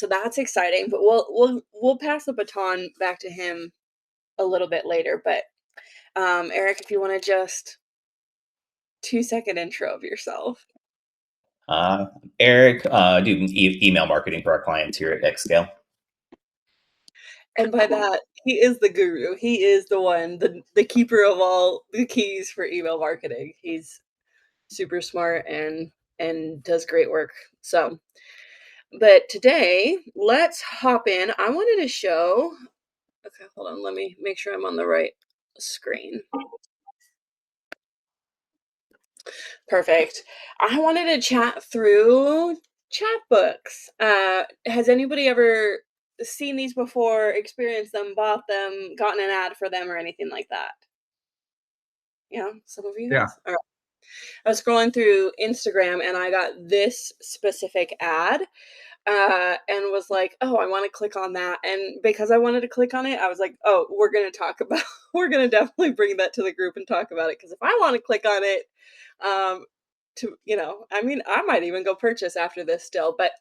So that's exciting, but we'll pass the baton back to him a little bit later. But Eric, if you want to just 2-second intro of yourself. Uh, Eric, do email marketing for our clients here at Xscale. And by that, he is the guru. He is the one, the keeper of all the keys for email marketing. He's super smart and does great work. So, but today, let's hop in. I wanted to show. Okay, hold on. Let me make sure I'm on the right screen. Perfect. I wanted to chat through Chatbooks. Has anybody ever seen these before, experienced them, bought them, gotten an ad for them, or anything like that? Yeah, some of you Yeah. guys. All right. I was scrolling through Instagram and I got this specific ad and was like, oh, I want to click on that. And because I wanted to click on it, I was like, oh, we're going to talk about, we're going to definitely bring that to the group and talk about it. Because if I want to click on it, um, I mean, I might even go purchase after this still. But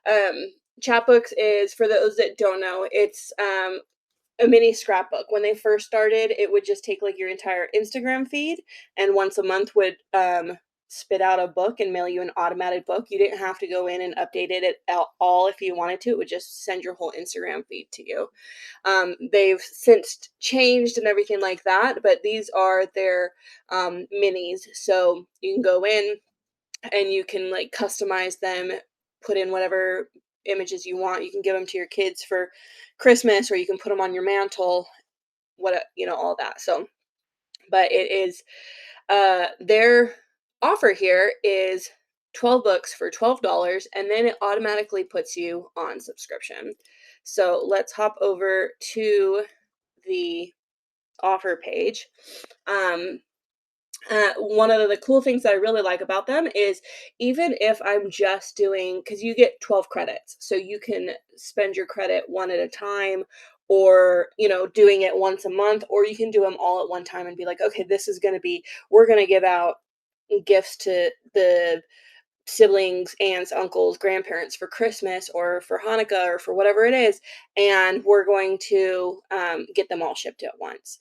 um, Chatbooks is, for those that don't know, it's a mini scrapbook. When they first started, it would just take like your entire Instagram feed, and once a month would spit out a book and mail you an automated book. You didn't have to go in and update it at all if you wanted to. It would just send your whole Instagram feed to you. They've since changed and everything like that, but these are their minis. So you can go in and you can like customize them, put in whatever images you want. You can give them to your kids for Christmas, or you can put them on your mantle, all that. So, but it is their offer here is 12 books for $12, and then it automatically puts you on subscription. So let's hop over to the offer page. One of the cool things that I really like about them is, even if I'm just doing, because you get 12 credits, so you can spend your credit one at a time, or doing it once a month, or you can do them all at one time and be like, okay, this is going to be, we're going to give out gifts to the siblings, aunts, uncles, grandparents for Christmas or for Hanukkah or for whatever it is, and we're going to get them all shipped at once.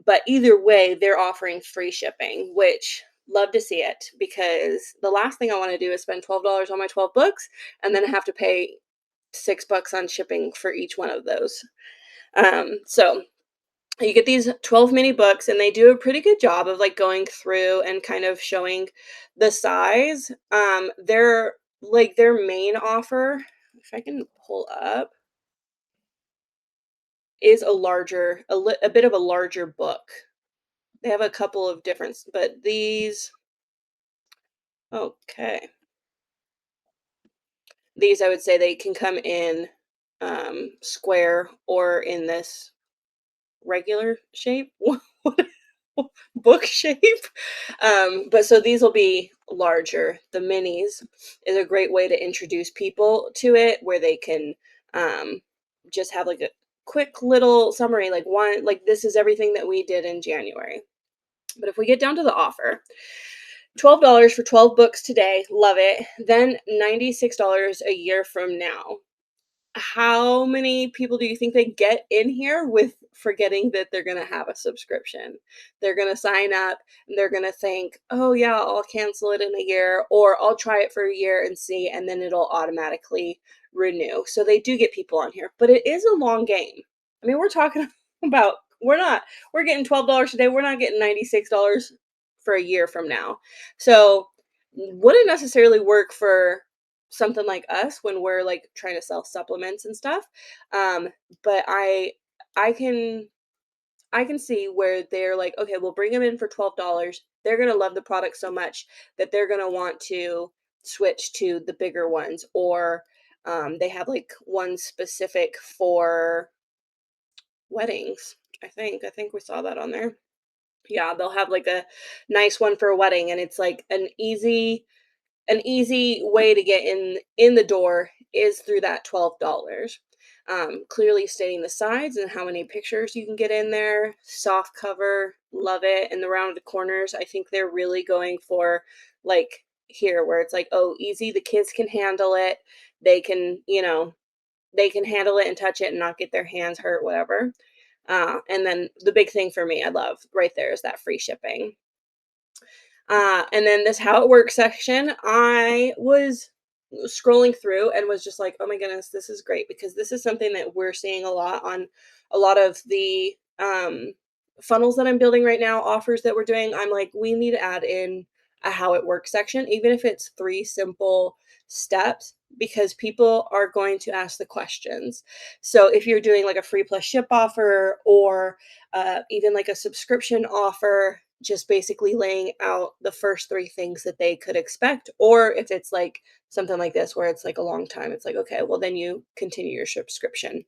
But either way, they're offering free shipping, which love to see it, because the last thing I want to do is spend $12 on my 12 books and then I have to pay $6 on shipping for each one of those. So you get these 12 mini books, and they do a pretty good job of like going through and kind of showing the size. Their main offer, if I can pull up, is a bit of a larger book. They have a couple of different, but these, okay, these I would say they can come in square or in this regular shape. Book shape. But so these will be larger. The minis is a great way to introduce people to it, where they can just have like a quick little summary, like this is everything that we did in January. But if we get down to the offer, $12 for 12 books today, love it. Then $96 a year from now. How many people do you think they get in here with forgetting that they're going to have a subscription? They're going to sign up and they're going to think, oh, yeah, I'll cancel it in a year, or I'll try it for a year and see, and then it'll automatically renew. So they do get people on here, but it is a long game. I mean, we're talking about, we're getting $12 today. We're not getting $96 for a year from now. So wouldn't necessarily work for something like us when we're like trying to sell supplements and stuff. But I can see where they're like, okay, we'll bring them in for $12. They're gonna love the product so much that they're gonna want to switch to the bigger ones, or they have like one specific for weddings. I think we saw that on there. Yeah, they'll have like a nice one for a wedding, and it's like an easy way to get in the door is through that $12. Clearly stating the sides and how many pictures you can get in there. Soft cover, love it. And the rounded corners, I think they're really going for like here where it's like, oh, easy, the kids can handle it. They can, they can handle it and touch it and not get their hands hurt, whatever. And then the big thing for me, I love right there is that free shipping. And then this how it works section, I was scrolling through and was just like, oh my goodness, this is great because this is something that we're seeing a lot on a lot of the funnels that I'm building right now, offers that we're doing. I'm like, we need to add in a how it works section, even if it's 3 simple steps, because people are going to ask the questions. So if you're doing like a free plus ship offer or even like a subscription offer, just basically laying out the first 3 things that they could expect. Or if it's like something like this where it's like a long time, it's like, okay, well, then you continue your subscription.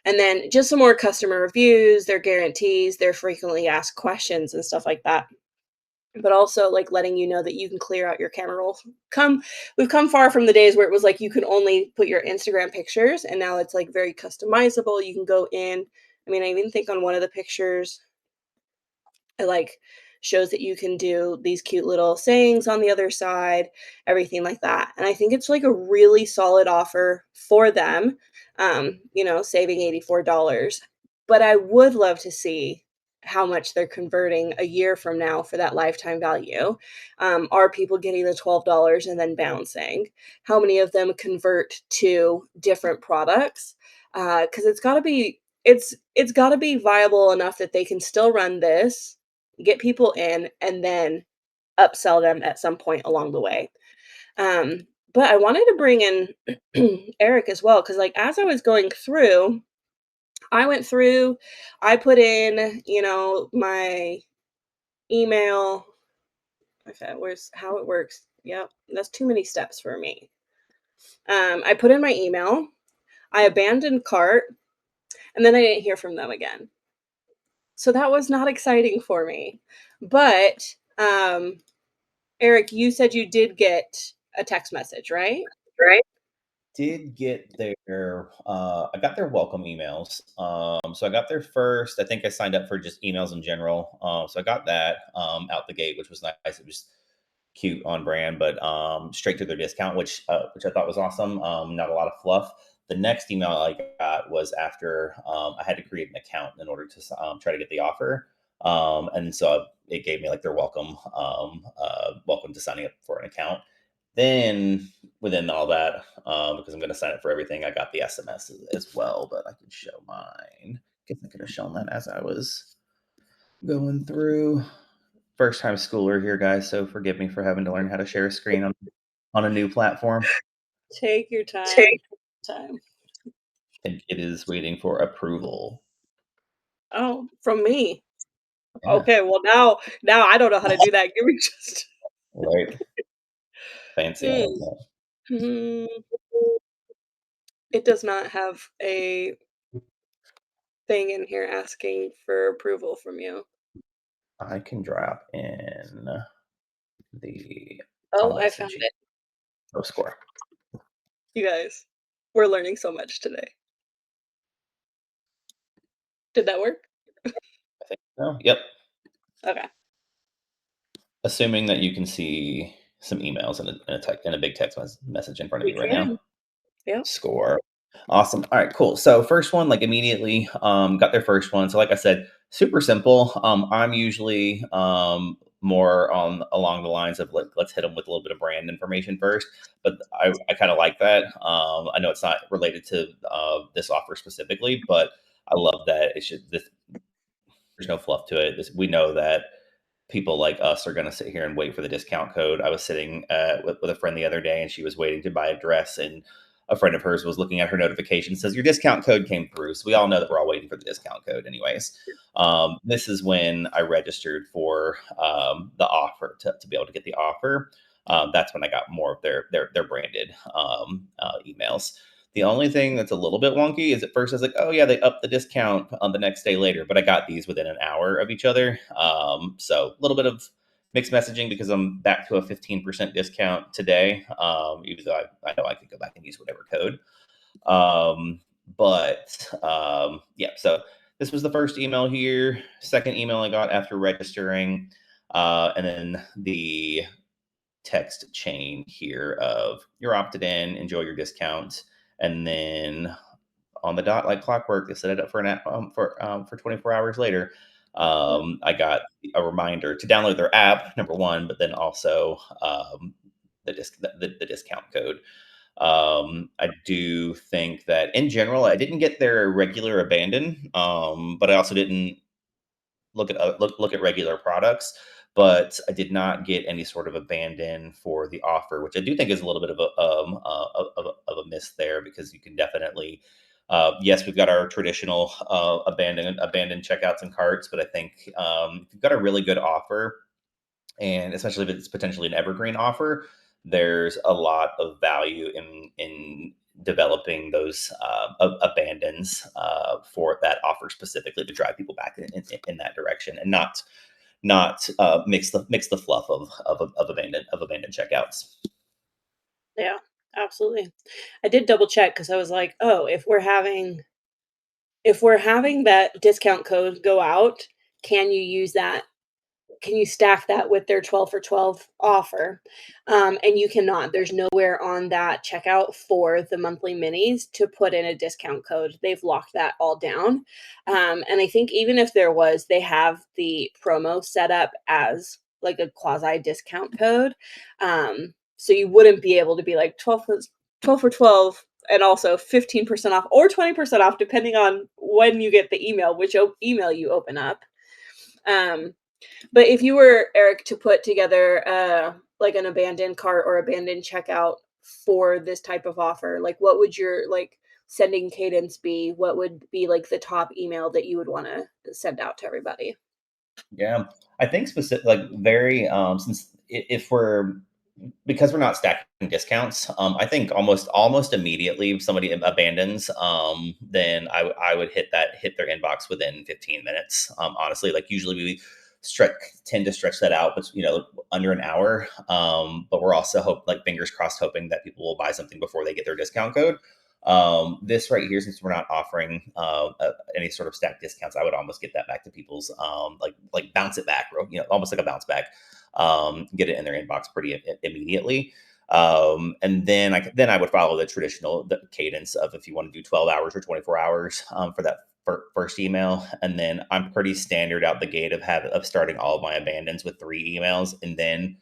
And then just some more customer reviews, their guarantees, their frequently asked questions and stuff like that. But also like letting you know that you can clear out your camera roll. We've come far from the days where it was like you could only put your Instagram pictures, and now it's like very customizable. You can go in. I mean, I even think on one of the pictures it like shows that you can do these cute little sayings on the other side, everything like that. And I think it's like a really solid offer for them, saving $84. But I would love to see how much they're converting a year from now for that lifetime value. Are people getting the $12 and then bouncing? How many of them convert to different products? Because it's got to be viable enough that they can still run this, get people in, and then upsell them at some point along the way. But I wanted to bring in Eric as well, because like as I was going through, I went through, I put in, my email. Okay, where's how it works? Yep, that's too many steps for me. I put in my email, I abandoned cart, and then I didn't hear from them again. So that was not exciting for me. But Eric, you said you did get a text message, right? Right. Did get their I got their welcome emails. So I got their first. I think I signed up for just emails in general. So I got that out the gate, which was nice. It was cute on brand, but straight to their discount, which I thought was awesome. Not a lot of fluff. The next email I got was after I had to create an account in order to try to get the offer. And so it gave me like their welcome to signing up for an account. Then within all that, because I'm going to sign up for everything, I got the SMS as well, but I could show mine. Guess I could have shown that as I was going through. First time schooler here, guys, so forgive me for having to learn how to share a screen on a new platform. Take your time. Take. Time. I think it is waiting for approval. Oh, from me. Yeah, Okay, well now I don't know how to do that. Give me just right. Fancy. I like Hmm. that. Hmm. It does not have a thing in here asking for approval from you. I can drop in the Oh, I'll I found message you. it. No score. You guys, we're learning so much today. Did that work? I think so. Yep. Okay. Assuming that you can see some emails and a big text message in front of We you right now. can. Yep. Score. Awesome. All right, cool. So first one, like immediately got their first one. So like I said, super simple. I'm usually more on along the lines of like let's hit them with a little bit of brand information first. But I kind of like that. I know it's not related to this offer specifically, but I love that there's no fluff to it. We know that people like us are going to sit here and wait for the discount code. I was sitting with a friend the other day, and she was waiting to buy a dress, and a friend of hers was looking at her notification, says your discount code came through. So we all know that we're all waiting for the discount code, anyways. This is when I registered for the offer to be able to get the offer. That's when I got more of their branded emails. The only thing that's a little bit wonky is at first I was like, oh yeah, they upped the discount on the next day later, but I got these within an hour of each other. So a little bit of mixed messaging because I'm back to a 15% discount today. Even though I know I could go back and use whatever code. Yeah, so this was the first email here. Second email I got after registering. And then the text chain here of you're opted in, enjoy your discount, and then on the dot like clockwork, they set it up for for 24 hours later. Yeah. I got a reminder to download their app, number one, but then also the discount code. I do think that in general, I didn't get their regular abandon, but I also didn't look at regular products. But I did not get any sort of abandon for the offer, which I do think is a little bit of of a miss there because you can definitely. Yes, we've got our traditional abandoned checkouts and carts, but I think if you've got a really good offer, and especially if it's potentially an evergreen offer, there's a lot of value in developing those abandons for that offer specifically to drive people back in that direction and not mix the fluff of abandoned checkouts. Yeah, absolutely. I did double check because I was like, "Oh, if we're having that discount code go out, can you use that can you stack that with their 12 for 12 offer?" And you cannot. There's nowhere on that checkout for the monthly minis to put in a discount code. They've locked that all down. And I think even if there was, they have the promo set up as like a quasi discount code. So you wouldn't be able to be like 12 for 12 and also 15% off or 20% off, depending on when you get the email, which email you open up. Um, but if you were, Eric, to put together, like, an abandoned cart or abandoned checkout for this type of offer, like, what would your, like, sending cadence be? What would be, like, the top email that you would wanna send out to everybody? Yeah, I think specific, like very since if we're because we're not stacking discounts, I think almost immediately if somebody abandons, then I would hit their inbox within 15 minutes. Honestly, like usually we stretch tend to stretch that out, but under an hour. But we're also like fingers crossed, hoping that people will buy something before they get their discount code. This right here, since we're not offering any sort of stack discounts, I would almost get that back to people's like bounce it back, almost like a bounce back, get it in their inbox pretty immediately. And then I would follow the cadence of if you want to do 12 hours or 24 hours for that first email, and then I'm pretty standard out the gate of starting all of my abandons with 3 emails, and then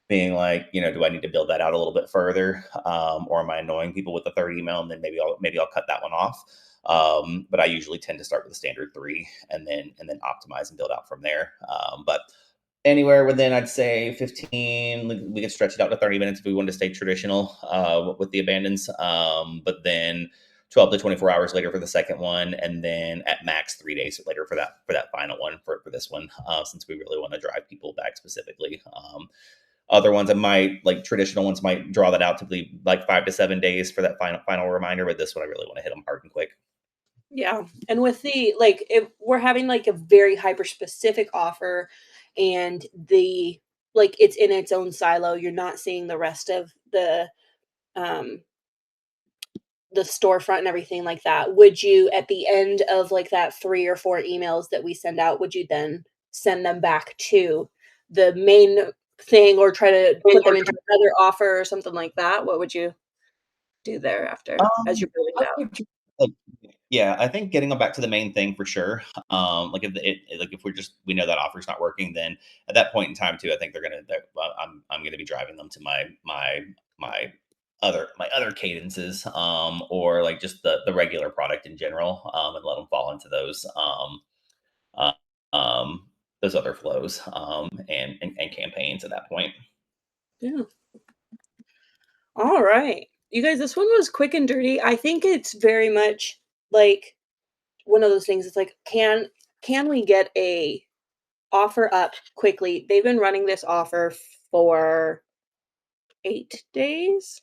being like, do I need to build that out a little bit further, or am I annoying people with the third email, and then maybe I'll cut that one off. But I usually tend to start with the standard three, and then optimize and build out from there. But anywhere within, I'd say 15, like, we could stretch it out to 30 minutes if we wanted to stay traditional with the abandons. But then 12 to 24 hours later for the second one, and then at max 3 days later for that final one for this one, since we really want to drive people back specifically. Other ones, I might like traditional ones might draw that out to be like 5 to 7 days for that final reminder, but this one I really want to hit them hard and quick. Yeah, and with the like, if we're having, like, a very hyper specific offer and it's in its own silo, you're not seeing the rest of um the storefront and everything like that, would you, at the end of, like, that 3 or 4 emails that we send out, would you then send them back to the main thing or try to put them into another offer or something like that? What would you do there after as Um, you're building I it out? would like, yeah, I think getting them back to the main thing for sure. Like if we know that offer's not working, then at that point in time too, I think well, I'm gonna be driving them to my my other cadences, or like just the regular product in general, and let them fall into uh, those other flows, and campaigns at that point. Yeah. All right. You guys, this one was quick and dirty. I think it's very much like one of those things. It's like, can we get a offer up quickly? They've been running this offer for 8 days.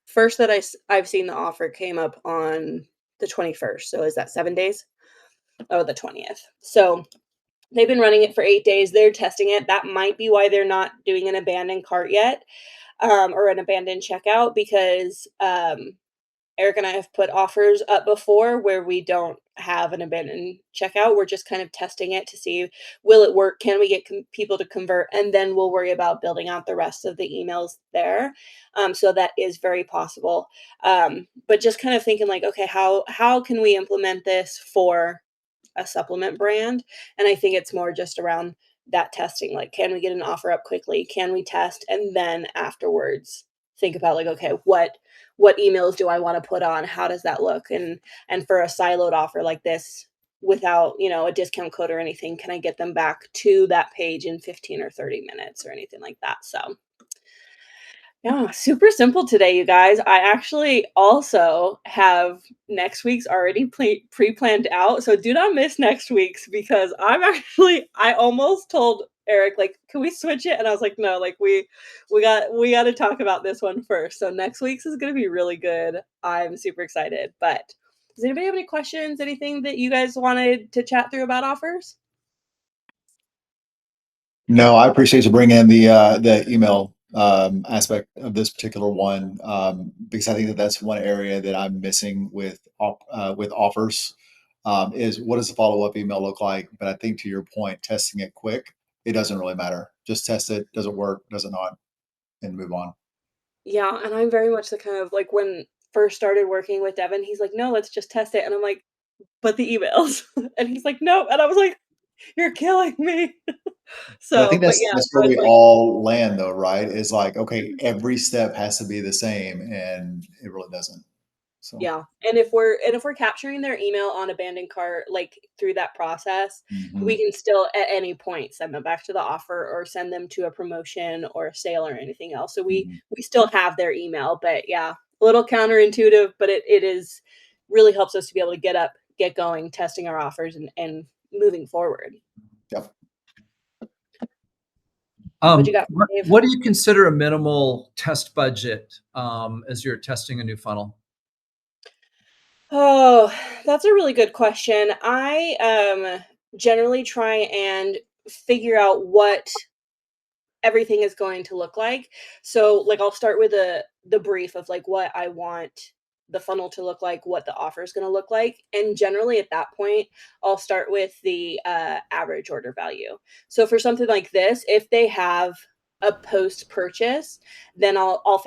First that I've seen the offer came up on the 21st. So is that 7 days? Oh, the 20th. So they've been running it for 8 days. They're testing it. That might be why they're not doing an abandoned cart yet, or an abandoned checkout, because Eric and I have put offers up before where we don't have an abandoned checkout. We're just kind of testing it to see, will it work? Can we get people to convert? And then we'll worry about building out the rest of the emails there. So that is very possible. But just kind of thinking like, okay, how can we implement this for a supplement brand? And I think it's more just around that testing. Like, can we get an offer up quickly? Can we test? And then afterwards, think about like, okay, what emails do I want to put on? How does that look? And for a siloed offer like this, without, a discount code or anything, can I get them back to that page in 15 or 30 minutes or anything like that? So yeah, super simple today, you guys. I actually also have next week's already pre-planned out, so do not miss next week's because I almost told Eric like, "Can we switch it?" And I was like, "No, like we got to talk about this one first." So next week's is going to be really good. I'm super excited. But does anybody have any questions? Anything that you guys wanted to chat through about offers? No, I appreciate you bringing in the email aspect of this particular one, because I think that that's one area that I'm missing with offers, is what does the follow up email look like? But I think to your point, testing it quick, it doesn't really matter. Just test it. Does it work? Does it not? And move on. Yeah, and I'm very much the kind of like when first started working with Devin, he's like, "No, let's just test it." And I'm like, "But the emails." And he's like, "No." And I was like, "You're killing me." But I think But that's yeah, that's so where it's we like all land, though, right? Is like, okay, every step has to be the same, and it really doesn't. So, yeah, and if we're capturing their email on abandoned cart, like, through that process, we mhm, can still at any point send them back to the offer or send them to a promotion or a sale or anything else. So mhm. we still have their email, but yeah, a little counterintuitive, but it is really helps us to be able to get going, testing our offers and moving forward. Yep. What you got, Dave? What do you consider a minimal test budget as you're testing a new funnel? Oh, that's a really good question. I generally try and figure out what everything is going to look like. So like I'll start with the brief of like what I want the funnel to look like, what the offer is going to look like, and generally at that point I'll start with the average order value. So for something like this, if they have a post purchase, then I'll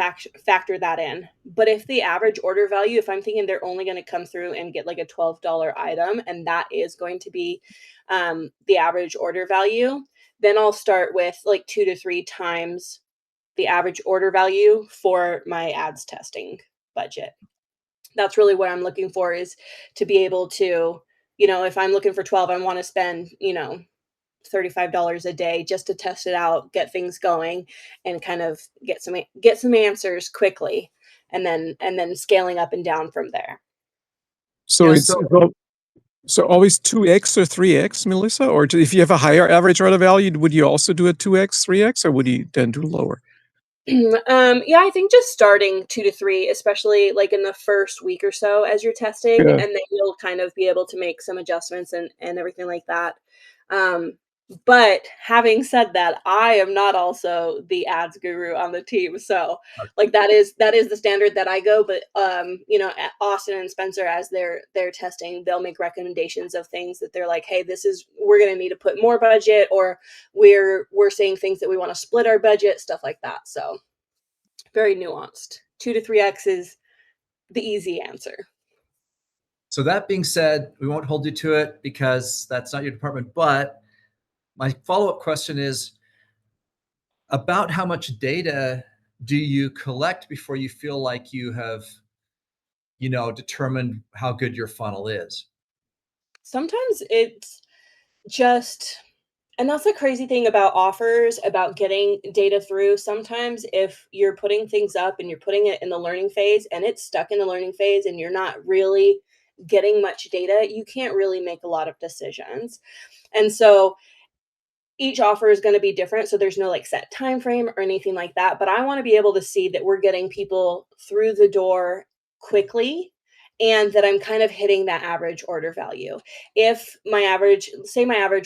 factor that in. But if the average order value, if I'm thinking they're only going to come through and get like a $12 item, and that is going to be the average order value, then I'll start with like 2 to 3 times the average order value for my ads testing budget. That's really what I'm looking for, is to be able to, if I'm looking for 12, I wanna spend, $35 a day just to test it out, get things going, and kind of get some answers quickly, and then scaling up and down from there. So Yeah, it's so so always 2x or 3x, Melissa? Or if you have a higher average order value, would you also do a 2x, 3x, or would you then do lower? Yeah, I think just starting 2 to 3, especially, like, in the first week or so as you're testing, Yeah. and then you'll kind of be able to make some adjustments and everything like that. Um, but having said that, I am not also the ads guru on the team, so, like, that is the standard that I go, but, Austin and Spencer, as they're testing, they'll make recommendations of things that they're like, "Hey, this is we're gonna need to put more budget," or we're seeing things that we want to split our budget, stuff like that. So very nuanced. 2 to 3x is the easy answer. so that being said, we won't hold you to it because that's not your department. But my follow-up question is about how much data do you collect before you feel like you have, determined how good your funnel is? Sometimes it's just, and that's the crazy thing about offers, about getting data through. Sometimes if you're putting things up and you're putting it in the learning phase and it's stuck in the learning phase and you're not really getting much data, you can't really make a lot of decisions. And so each offer is going to be different, so there's no like set time frame or anything like that, but I want to be able to see that we're getting people through the door quickly, and that I'm kind of hitting that average order value. If my average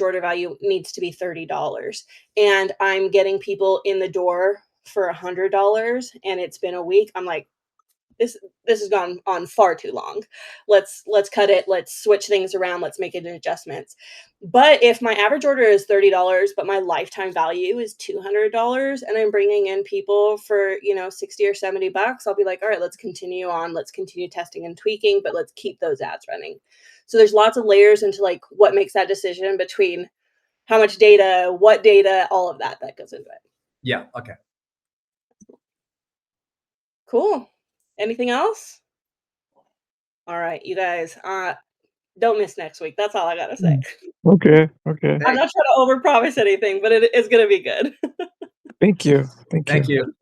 order value needs to be $30, and I'm getting people in the door for $100 and it's been a week, I'm like, this has gone on far too long. Let's cut it. Let's switch things around. Let's make it adjustments. But if my average order is $30, but my lifetime value is $200, and I'm bringing in people for 60 or $70, I'll be like, all right, let's continue on. Let's continue testing and tweaking, but let's keep those ads running. So there's lots of layers into like what makes that decision between how much data, what data, all of that goes into it. Yeah. Okay. Cool. Anything else? All right, you guys, don't miss next week. That's all I gotta say. Okay. I'm not trying to overpromise anything, but it is gonna be good. Thank you. Thank you.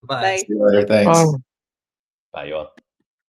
Bye. Bye. See you later. Thanks. Bye. Bye, you all.